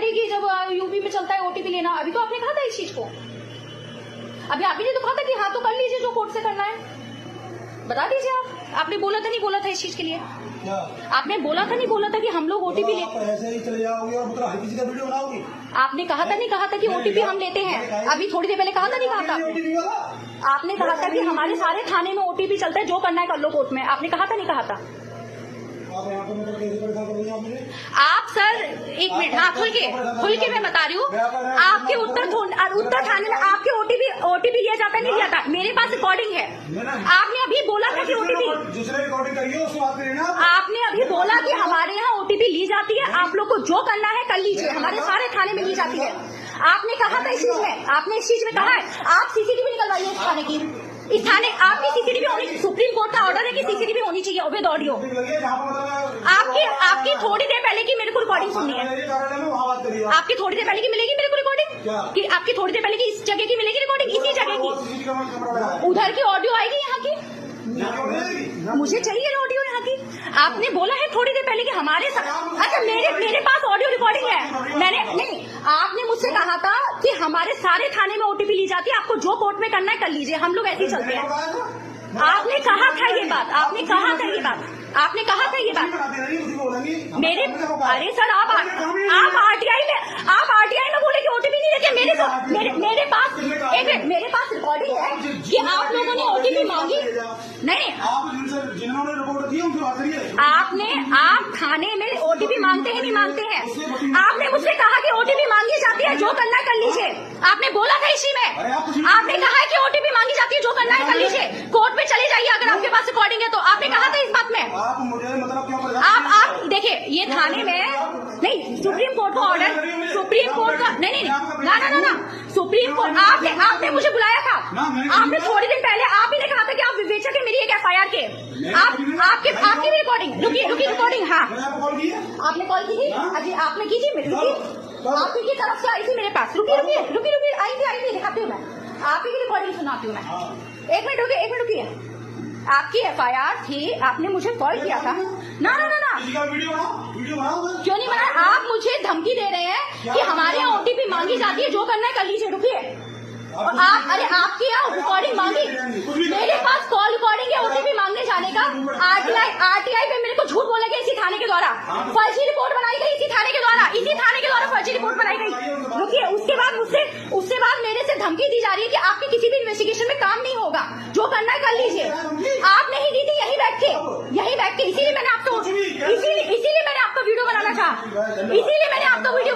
थी कि जब यूपी में चलता है ओटीपी लेना, अभी तो आपने कहा था इस चीज को, अभी आपने तो कहा था कि हाँ तो कर लीजिए जो कोर्ट से करना है, बता दीजिए आप। आपने बोला था नहीं बोला था इस चीज के लिए? क्या आपने बोला था नहीं बोला था कि हम लोग ओटीपी ले, ऐसे ही चले जाओगे और मतलब हर किसी का वीडियो बनाओगे? आपने कहा था नहीं कहा था कि ओटीपी हम लेते हैं? अभी थोड़ी देर पहले कहा था नहीं कहा था? ओटीपी वाला आपने कहा था कि हमारे सारे थाने में ओटीपी चलता है, जो करना है कर लो कोर्ट में, आपने कहा था नहीं कहा था? आप यहाँ पे मतलब कैसे परेशान कर रही हैं आप मुझे? आप सर एक मिनट, हाँ खुल के मैं बता रही हूँ। आपके उत्तर थाने में आपके ओटीपी लिया जाता है नहीं लिया जाता? मेरे पास रिकॉर्डिंग है। आपने अभी बोला था कि ओटीपी, दूसरे रिकॉर्डिंग करिए उससे बात करिए ना। आपने अभी बोला कि हमारे यहाँ ओटीपी ली जाती है, आप लोग को जो करना है कर लीजिए, हमारे सारे थाने में ली जाती है। आपने कहा था इस चीज में, आपने इस चीज में कहा है। आप सीसीटीवी निकलवाइए इस थाने की, इस थाने आपकी सीसीटीवी होनी, सुप्रीम कोर्ट का ऑर्डर है कि सीसीटीवी होनी चाहिए विद ऑडियो। आपकी थोड़ी देर पहले की मेरे को रिकॉर्डिंग सुननी है, आपकी थोड़ी देर पहले की मिलेगी मेरे को रिकॉर्डिंग, कि आपकी थोड़ी देर पहले की इस जगह की मिलेगी रिकॉर्डिंग, इसी जगह की, उधर की ऑडियो आएगी यहाँ की, मुझे चाहिए ऑडियो यहाँ की। आपने बोला है थोड़ी देर पहले कि हमारे साथ, अच्छा मेरे पास ऑडियो रिकॉर्डिंग है, मैंने नहीं, आपने मुझसे कहा था कि हमारे सारे थाने में ओटीपी ली जाती है, आपको जो कोर्ट में करना है कर लीजिए, हम लोग ऐसे ही चलते हैं। आपने कहा था ये बात, आपने कहा था ये बात, आपने कहा था ये बात मेरे, अरे सर आप आरटीआई में बोले कि ओटीपी नहीं देते, मेरे पास रिकॉर्डिंग है कि आप लोगों ने ओटीपी मांगी, नहीं जिन्होंने रिपोर्ट दी उनसे बात करिए। आप थाने में ओटीपी मांगते हैं नहीं मांगते हैं? आपने मुझसे कहा कि ओटीपी मांगी जाती है, जो करना है कर लीजिए, आपने बोला था इसी में, आपने कहा है कि ओटीपी मांगी जाती है, जो करना है कर लीजिए, कोर्ट में चले जाइए अगर आपके पास रिकॉर्डिंग है तो, आपने कहा था इस बात में। आप मुझे मतलब क्यों आप देखिए ये थाने में नहीं, सुप्रीम कोर्ट का ऑर्डर, सुप्रीम कोर्ट का नहीं ना सुप्रीम कोर्ट, आपने मुझे बुलाया था, आपने थोड़ी दिन पहले आप ही ने कहा था कि आप विवेचक है मेरी एक एफआईआर के, आपकी भी रिकॉर्डिंग, रुकी रिकॉर्डिंग, हाँ आपने कॉल की थी, अजी आपने की थी, आपकी की तरफ से आई थी मेरे पास, रुकी आई थी दिखाती हूँ मैं, आपकी भी रिकॉर्डिंग सुनाती हूँ मैं, एक मिनट रुकिए, आपकी एफआईआर थी, आपने मुझे कॉल किया था ना वीडियो बनाओ क्यों नहीं बनाया? आप मुझे धमकी दे रहे हैं कि हमारे यहाँ ओटीपी मांगी जाती है, जो करना है कर लीजिए, रुकिए, और आप अरे आपके यहाँ रिकॉर्डिंग मांगी, मेरे पास कॉल रिकॉर्डिंग है ओटीपी मांगने जाने का, आरटीआई पे मेरे को झूठ बोला गया इसी थाने के द्वारा, फर्जी रिपोर्ट बनाई गई इसी थाने के द्वारा फर्जी रिपोर्ट बनाई गई, रुकिए, उसके बाद मेरे से धमकी दी जा रही है कि आपकी किसी भी इन्वेस्टिगेशन में काम नहीं होगा, जो करना है कर लीजिए। आप नहीं दी थी यही बैठ के, इसीलिए मैंने आपको वीडियो बनाना चाहा, इसीलिए मैंने आपका वीडियो